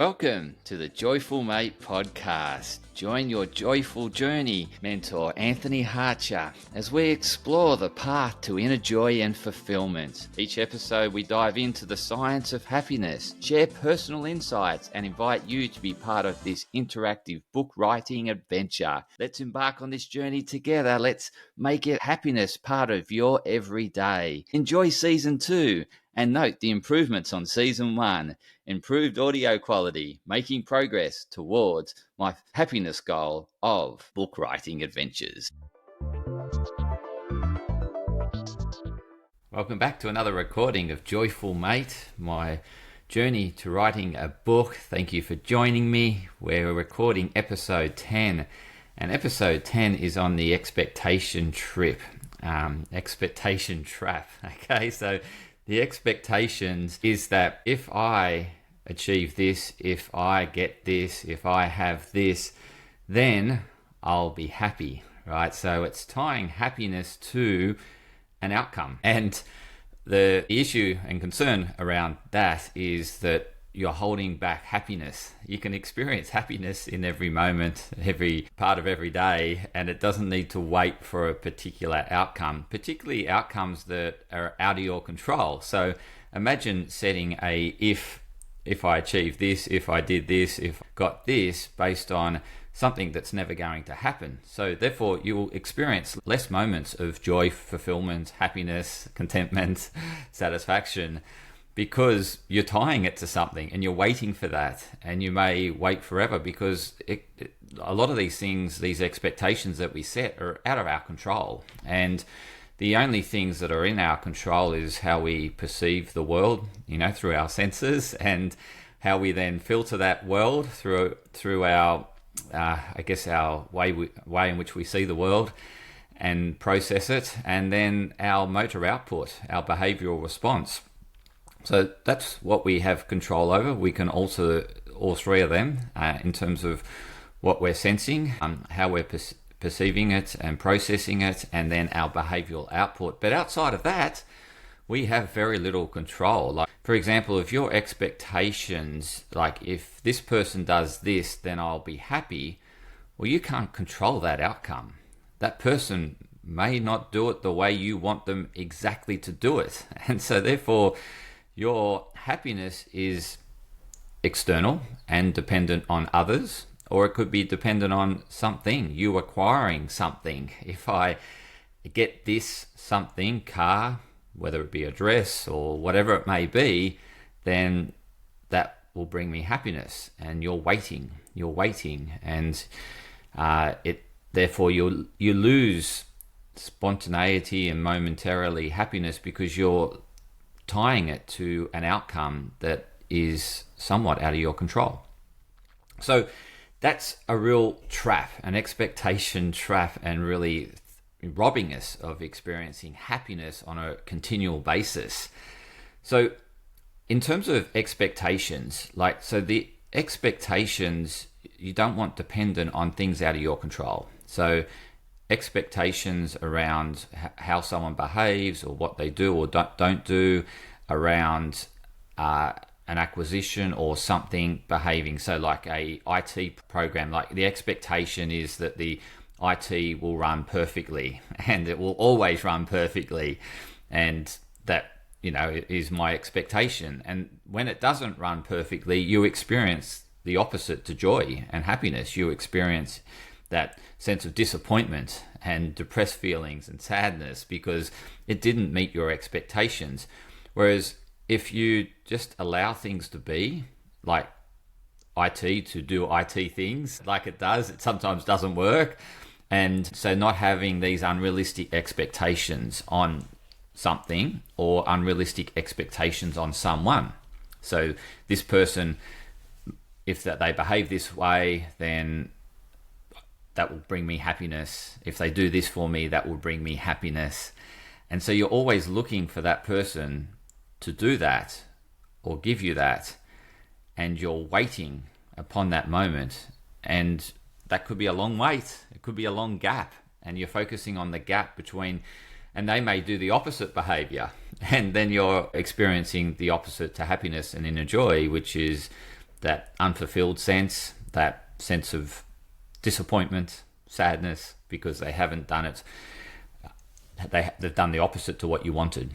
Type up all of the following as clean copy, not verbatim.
Welcome to the Joyful Mate podcast. Join your joyful journey, mentor Anthony Hartcher, as we explore the path to inner joy and fulfillment. Each episode, we dive into the science of happiness, share personal insights, and invite you to be part of this interactive book writing adventure. Let's embark on this journey together. Let's make it happiness part of your everyday. Enjoy season 2. And note the improvements on season 1, improved audio quality, making progress towards my happiness goal of book writing adventures. Welcome back to another recording of Joyful Mate, my journey to writing a book. Thank you for joining me. We're recording episode 10, and episode 10 is on the expectation trap. Okay, so the expectations is that if I achieve this, if I get this, if I have this, then I'll be happy, right? So it's tying happiness to an outcome. And the issue and concern around that is that you're holding back happiness. You can experience happiness in every moment, every part of every day, and it doesn't need to wait for a particular outcome, particularly outcomes that are out of your control. So imagine setting a if I achieve this, if I did this, if I got this, based on something that's never going to happen. So therefore you will experience less moments of joy, fulfillment, happiness, contentment, satisfaction, because you're tying it to something and you're waiting for that, and you may wait forever because a lot of these things, these expectations that we set, are out of our control. And the only things that are in our control is how we perceive the world, through our senses, and how we then filter that world through our, our way in which we see the world and process it, and then our motor output, our behavioral response. So that's what we have control over. We can alter all three of them in terms of what we're sensing, how we're perceiving it and processing it, and then our behavioral output. But outside of that, we have very little control. Like, for example, if your expectations, like if this person does this, then I'll be happy, well, you can't control that outcome. That person may not do it the way you want them exactly to do it. And so therefore, your happiness is external and dependent on others, or it could be dependent on something, you acquiring something. If I get this something, car, whether it be a dress or whatever it may be, then that will bring me happiness. And you're waiting, and therefore you lose spontaneity and momentarily happiness because you're tying it to an outcome that is somewhat out of your control. So that's a real trap, an expectation trap, and really robbing us of experiencing happiness on a continual basis. So in terms of expectations, the expectations you don't want dependent on things out of your control. So expectations around how someone behaves or what they do or don't do, around an acquisition or something behaving. So like a IT program, like the expectation is that the IT will run perfectly and it will always run perfectly. And that, is my expectation. And when it doesn't run perfectly, you experience the opposite to joy and happiness. You experience that sense of disappointment and depressed feelings and sadness because it didn't meet your expectations. Whereas if you just allow things to be, like IT to do IT things like it does, it sometimes doesn't work. And so not having these unrealistic expectations on something or unrealistic expectations on someone. So this person, if that they behave this way, then that will bring me happiness. If they do this for me, that will bring me happiness. And so you're always looking for that person to do that or give you that, and you're waiting upon that moment. And that could be a long wait. It could be a long gap, and you're focusing on the gap between, and they may do the opposite behavior. And then you're experiencing the opposite to happiness and inner joy, which is that unfulfilled sense, that sense of disappointment, sadness, because they haven't done it. They've done the opposite to what you wanted.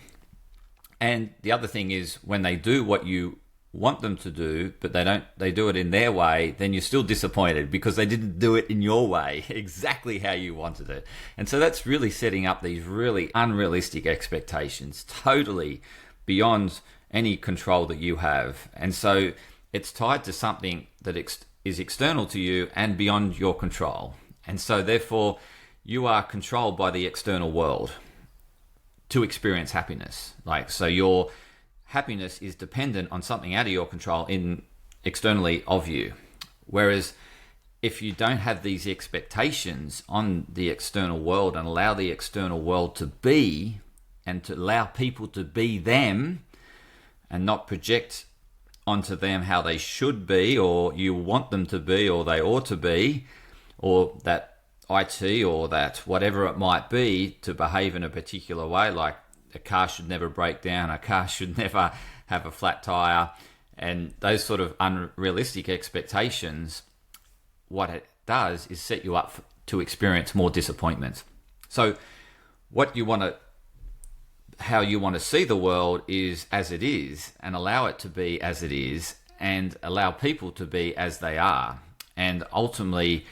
And the other thing is, when they do what you want them to do, but they do it in their way, then you're still disappointed because they didn't do it in your way, exactly how you wanted it. And so that's really setting up these really unrealistic expectations, totally beyond any control that you have. And so it's tied to something that is external to you and beyond your control. And so therefore you are controlled by the external world to experience happiness. So your happiness is dependent on something out of your control externally of you. Whereas if you don't have these expectations on the external world and allow the external world to be, and to allow people to be them and not project onto them how they should be, or you want them to be, or they ought to be, or that IT or that whatever it might be to behave in a particular way, like a car should never break down, a car should never have a flat tire, and those sort of unrealistic expectations, what it does is set you up to experience more disappointment. So how you want to see the world is as it is, and allow it to be as it is, and allow people to be as they are, and ultimately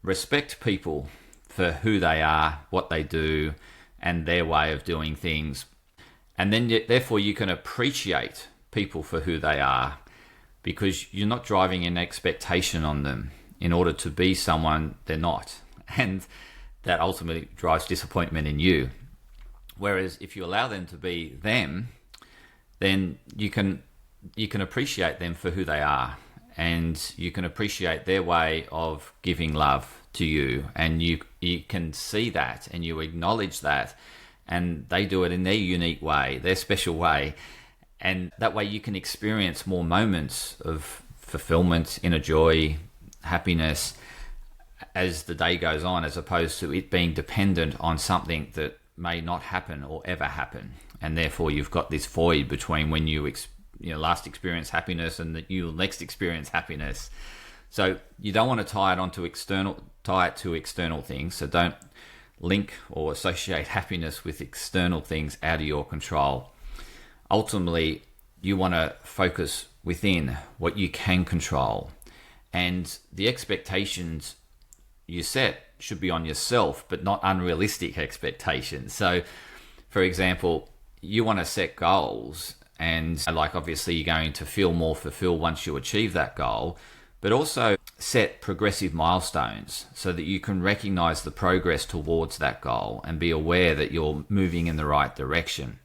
respect people for who they are, what they do, and their way of doing things. And then therefore you can appreciate people for who they are, because you're not driving an expectation on them in order to be someone they're not. And that ultimately drives disappointment in you. Whereas if you allow them to be them, then you can appreciate them for who they are, and you can appreciate their way of giving love to you, and you can see that and you acknowledge that, and they do it in their unique way, their special way, and that way you can experience more moments of fulfillment, inner joy, happiness as the day goes on, as opposed to it being dependent on something that may not happen or ever happen. And therefore you've got this void between when you last experience happiness and that you'll next experience happiness. So you don't want to tie it to external things. So don't link or associate happiness with external things out of your control. Ultimately, you want to focus within what you can control, and the expectations you set should be on yourself, but not unrealistic expectations. So, for example, you want to set goals, and obviously you're going to feel more fulfilled once you achieve that goal, but also set progressive milestones so that you can recognize the progress towards that goal and be aware that you're moving in the right direction.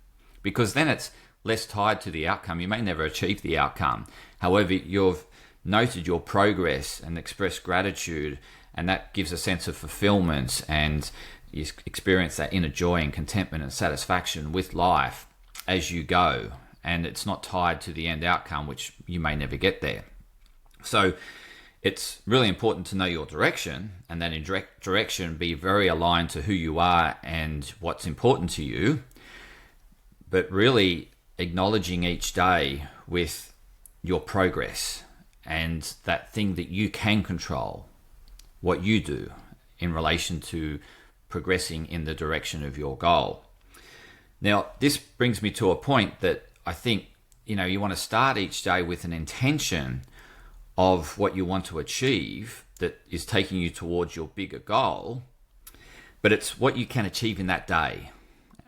Because then it's less tied to the outcome. You may never achieve the outcome. However, you've noted your progress and expressed gratitude, and that gives a sense of fulfillment, and you experience that inner joy and contentment and satisfaction with life as you go. And it's not tied to the end outcome, which you may never get there. So it's really important to know your direction, and then in direction be very aligned to who you are and what's important to you, but really acknowledging each day with your progress and that thing that you can control, what you do in relation to progressing in the direction of your goal. Now, this brings me to a point that I think, you want to start each day with an intention of what you want to achieve that is taking you towards your bigger goal, but it's what you can achieve in that day,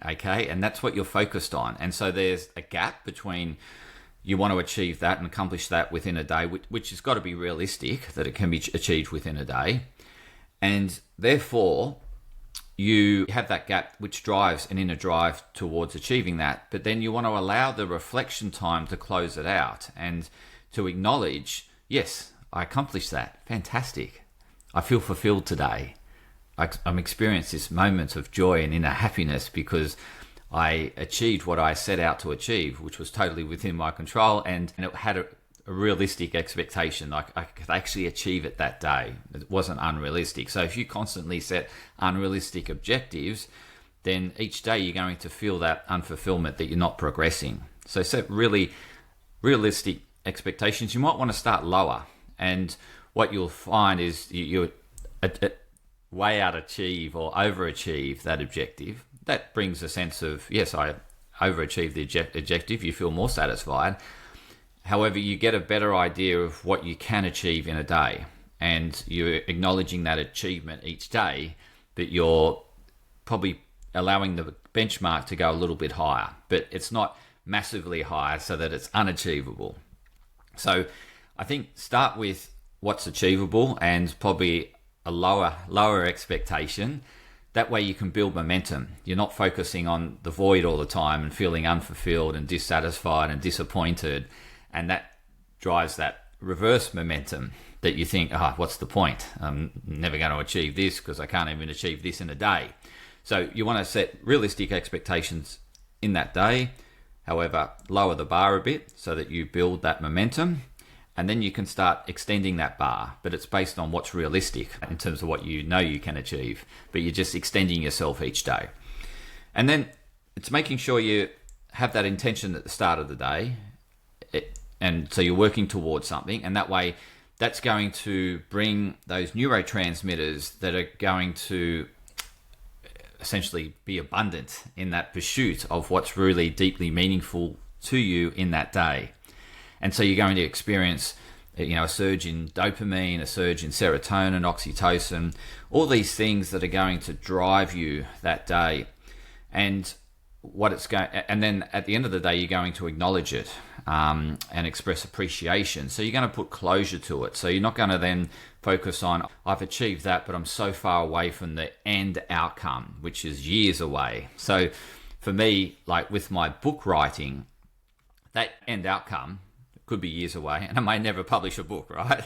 okay? And that's what you're focused on. And so there's a gap between you want to achieve that and accomplish that within a day, which has got to be realistic, that it can be achieved within a day. And therefore, you have that gap which drives an inner drive towards achieving that. But then you want to allow the reflection time to close it out and to acknowledge, yes, I accomplished that. Fantastic. I feel fulfilled today. I'm experiencing this moment of joy and inner happiness because I achieved what I set out to achieve, which was totally within my control, and it had a realistic expectation. Like I could actually achieve it that day. It wasn't unrealistic. So if you constantly set unrealistic objectives, then each day you're going to feel that unfulfillment, that you're not progressing. So set really realistic expectations, you might want to start lower. And what you'll find is you way out achieve or overachieve that objective. That brings a sense of, yes, I overachieved the objective. You feel more satisfied. However, you get a better idea of what you can achieve in a day, and you're acknowledging that achievement each day, but you're probably allowing the benchmark to go a little bit higher, but it's not massively high so that it's unachievable. So I think start with what's achievable and probably a lower expectation. That way you can build momentum. You're not focusing on the void all the time and feeling unfulfilled and dissatisfied and disappointed, and that drives that reverse momentum that you think, what's the point? I'm never going to achieve this because I can't even achieve this in a day. So you want to set realistic expectations in that day. However, lower the bar a bit so that you build that momentum, and then you can start extending that bar. But it's based on what's realistic in terms of what you know you can achieve, but you're just extending yourself each day. And then it's making sure you have that intention at the start of the day. And so you're working towards something, and that way that's going to bring those neurotransmitters that are going to essentially be abundant in that pursuit of what's really deeply meaningful to you in that day. And so you're going to experience, a surge in dopamine, a surge in serotonin, oxytocin, all these things that are going to drive you that day. And then at the end of the day, you're going to acknowledge it and express appreciation. So you're going to put closure to it. So you're not going to then focus on, I've achieved that, but I'm so far away from the end outcome, which is years away. So for me, like with my book writing, that end outcome could be years away, and I may never publish a book, right?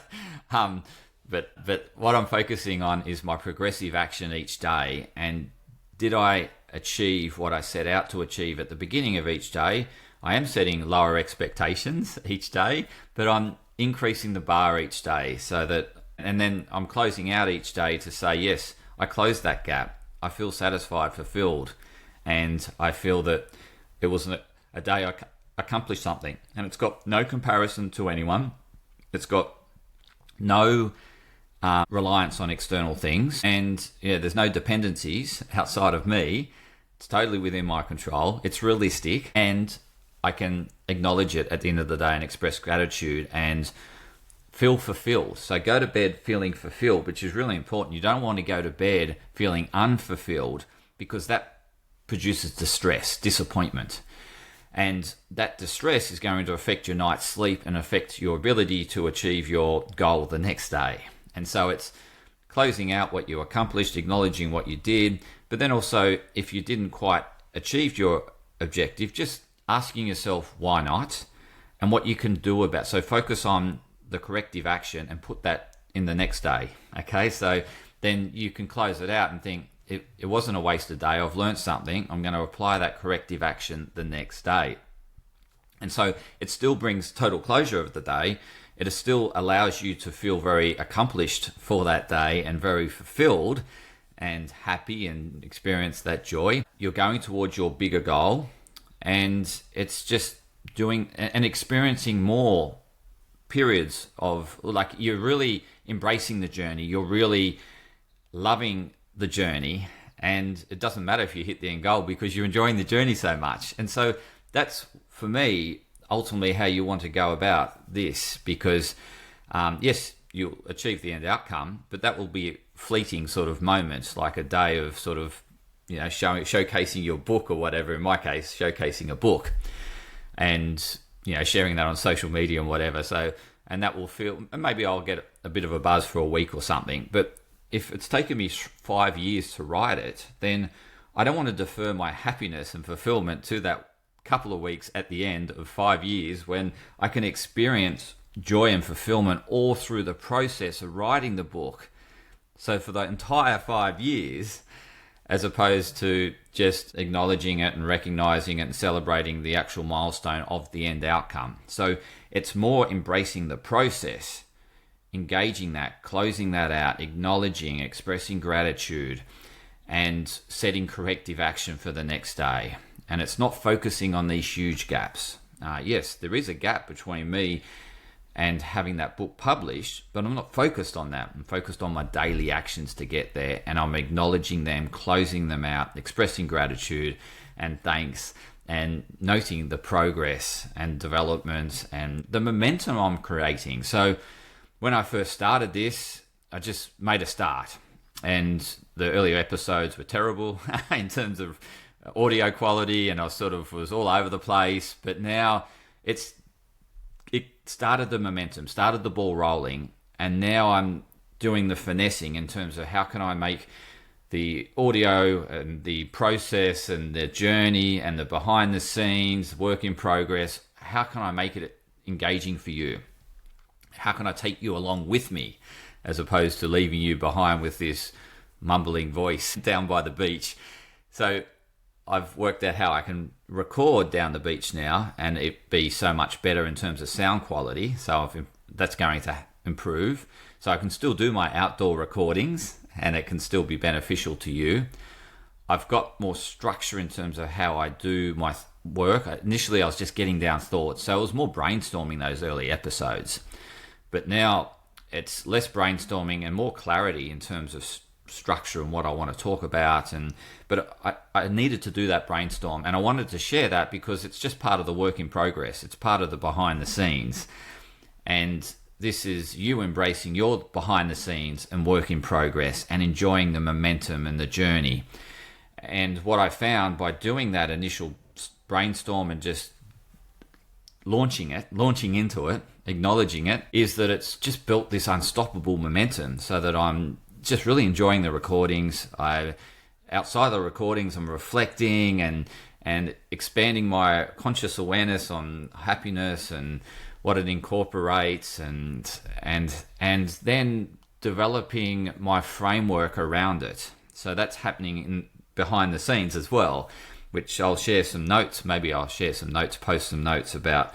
But what I'm focusing on is my progressive action each day. And did I achieve what I set out to achieve at the beginning of each day? I am setting lower expectations each day, but I'm increasing the bar each day and then I'm closing out each day to say, yes, I closed that gap. I feel satisfied, fulfilled, and I feel that it was a day I accomplished something. And it's got no comparison to anyone. It's got no reliance on external things, and there's no dependencies outside of me. It's totally within my control. It's realistic, and I can acknowledge it at the end of the day and express gratitude and feel fulfilled. So go to bed feeling fulfilled, which is really important. You don't want to go to bed feeling unfulfilled, because that produces distress, disappointment. And that distress is going to affect your night's sleep and affect your ability to achieve your goal the next day. And so it's closing out what you accomplished, acknowledging what you did, but then also if you didn't quite achieve your objective, just asking yourself why not and what you can do about it. So focus on the corrective action and put that in the next day. Okay, so then you can close it out and think, it wasn't a wasted day. I've learned something. I'm going to apply that corrective action the next day. And so it still brings total closure of the day. It still allows you to feel very accomplished for that day and very fulfilled and happy and experience that joy. You're going towards your bigger goal, and it's just doing and experiencing more periods of, like, you're really embracing the journey. You're really loving the journey, and it doesn't matter if you hit the end goal because you're enjoying the journey so much. And so that's, for me, ultimately how you want to go about this, because yes, you'll achieve the end outcome, but that will be fleeting sort of moments, like a day of sort of, showcasing your book or whatever. In my case, showcasing a book and, sharing that on social media and whatever. So, and that will feel, and maybe I'll get a bit of a buzz for a week or something, but if it's taken me 5 years to write it, then I don't want to defer my happiness and fulfillment to that couple of weeks at the end of 5 years, when I can experience joy and fulfillment all through the process of writing the book. So for the entire 5 years, as opposed to just acknowledging it and recognizing it and celebrating the actual milestone of the end outcome. So it's more embracing the process, engaging that, closing that out, acknowledging, expressing gratitude, and setting corrective action for the next day. And it's not focusing on these huge gaps. yes, there is a gap between me and having that book published, but I'm not focused on that. I'm focused on my daily actions to get there, and I'm acknowledging them, closing them out, expressing gratitude and thanks, and noting the progress and development and the momentum I'm creating. So when I first started this, I just made a start, and the earlier episodes were terrible in terms of audio quality, and I was all over the place. But now it started the momentum, started the ball rolling, and now I'm doing the finessing in terms of how can I make the audio and the process and the journey and the behind the scenes, work in progress, how can I make it engaging for you? How can I take you along with me as opposed to leaving you behind with this mumbling voice down by the beach? So I've worked out how I can record down the beach now and it be so much better in terms of sound quality. So that's going to improve. So I can still do my outdoor recordings and it can still be beneficial to you. I've got more structure in terms of how I do my work. Initially, I was just getting down thoughts. So it was more brainstorming those early episodes. But now it's less brainstorming and more clarity in terms of structure and what I want to talk about. But I needed to do that brainstorm, and I wanted to share that because it's just part of the work in progress. It's part of the behind the scenes. And this is you embracing your behind the scenes and work in progress and enjoying the momentum and the journey. And what I found by doing that initial brainstorm and just launching into it, acknowledging it, is that it's just built this unstoppable momentum so that I'm just really enjoying the recordings. Outside the recordings, I'm reflecting and expanding my conscious awareness on happiness and what it incorporates, and then developing my framework around it. So that's happening behind the scenes as well, which I'll share some notes. Maybe I'll share some notes, post some notes about.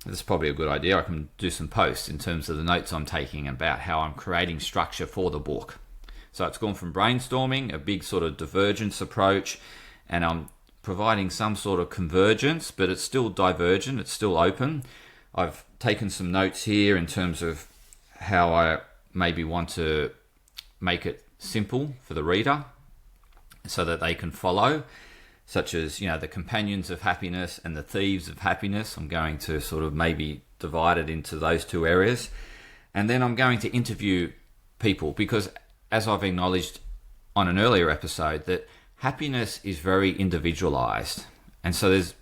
This is probably a good idea. I can do some posts in terms of the notes I'm taking about how I'm creating structure for the book. So it's gone from brainstorming, a big sort of divergence approach, and I'm providing some sort of convergence, but it's still divergent, it's still open. I've taken some notes here in terms of how I maybe want to make it simple for the reader so that they can follow, such as, the companions of happiness and the thieves of happiness. I'm going to sort of maybe divide it into those two areas. And then I'm going to interview people because, as I've acknowledged on an earlier episode, that happiness is very individualized. And so there's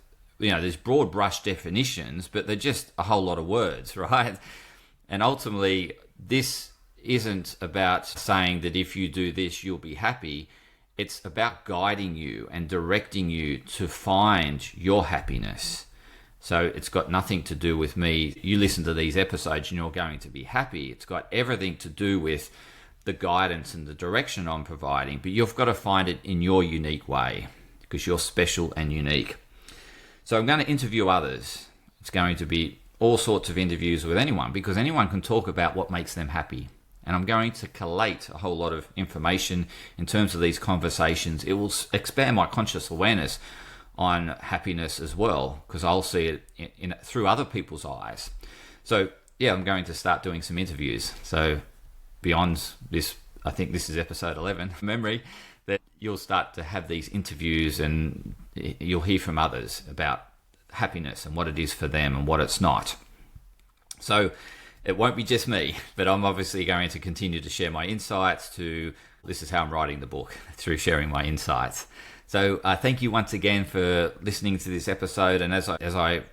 broad brush definitions, but they're just a whole lot of words, right? And ultimately, this isn't about saying that if you do this, you'll be happy. It's about guiding you and directing you to find your happiness. So it's got nothing to do with me. You listen to these episodes and you're going to be happy. It's got everything to do with the guidance and the direction I'm providing, but you've got to find it in your unique way because you're special and unique. So I'm going to interview others. It's going to be all sorts of interviews with anyone because anyone can talk about what makes them happy. And I'm going to collate a whole lot of information in terms of these conversations. It will expand my conscious awareness on happiness as well because I'll see it through other people's eyes. So yeah, I'm going to start doing some interviews. So beyond this, I think this is episode 11, memory, that you'll start to have these interviews and you'll hear from others about happiness and what it is for them and what it's not. So it won't be just me, but I'm obviously going to continue to share my insights. This is how I'm writing the book, through sharing my insights. So thank you once again for listening to this episode. And as I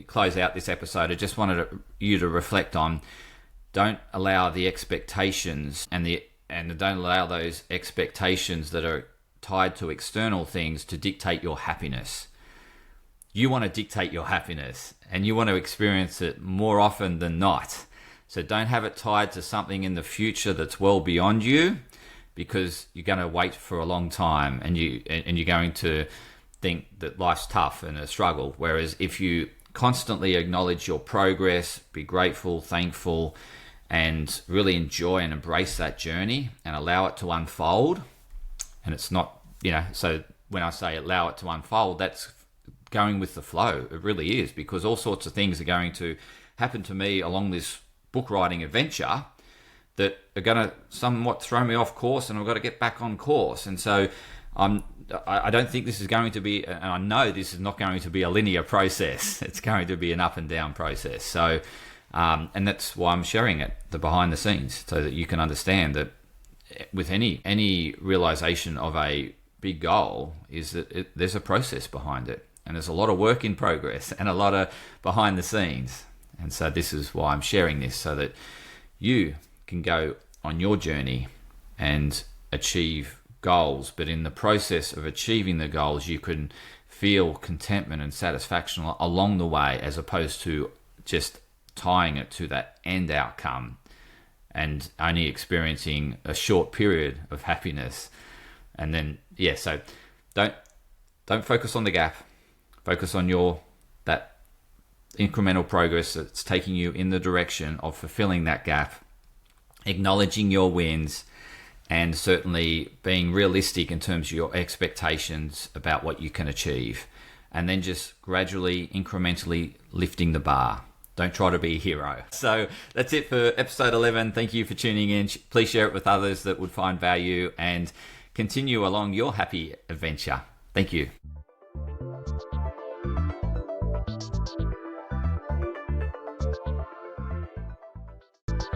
close out this episode, I just wanted you to reflect on, don't allow the expectations and don't allow those expectations that are tied to external things to dictate your happiness. You want to dictate your happiness and you want to experience it more often than not. So don't have it tied to something in the future that's well beyond you, because you're going to wait for a long time and you're going to think that life's tough and a struggle. Whereas if you constantly acknowledge your progress, be grateful, thankful, and really enjoy and embrace that journey and allow it to unfold. And it's not, so when I say allow it to unfold, that's going with the flow. It really is, because all sorts of things are going to happen to me along this book writing adventure that are going to somewhat throw me off course, and I've got to get back on course. And so I don't think this is going to be, and I know this is not going to be a linear process. It's going to be an up and down process. So, and that's why I'm sharing it, the behind the scenes, so that you can understand that with any realization of a big goal is that there's a process behind it, and there's a lot of work in progress and a lot of behind the scenes. And so this is why I'm sharing this, so that you can go on your journey and achieve goals, but in the process of achieving the goals, you can feel contentment and satisfaction along the way, as opposed to just tying it to that end outcome and only experiencing a short period of happiness. And then, so don't focus on the gap. Focus on that incremental progress that's taking you in the direction of fulfilling that gap, acknowledging your wins, and certainly being realistic in terms of your expectations about what you can achieve. And then just gradually, incrementally lifting the bar. Don't try to be a hero. So that's it for episode 11. Thank you for tuning in. Please share it with others that would find value, and continue along your happy adventure. Thank you.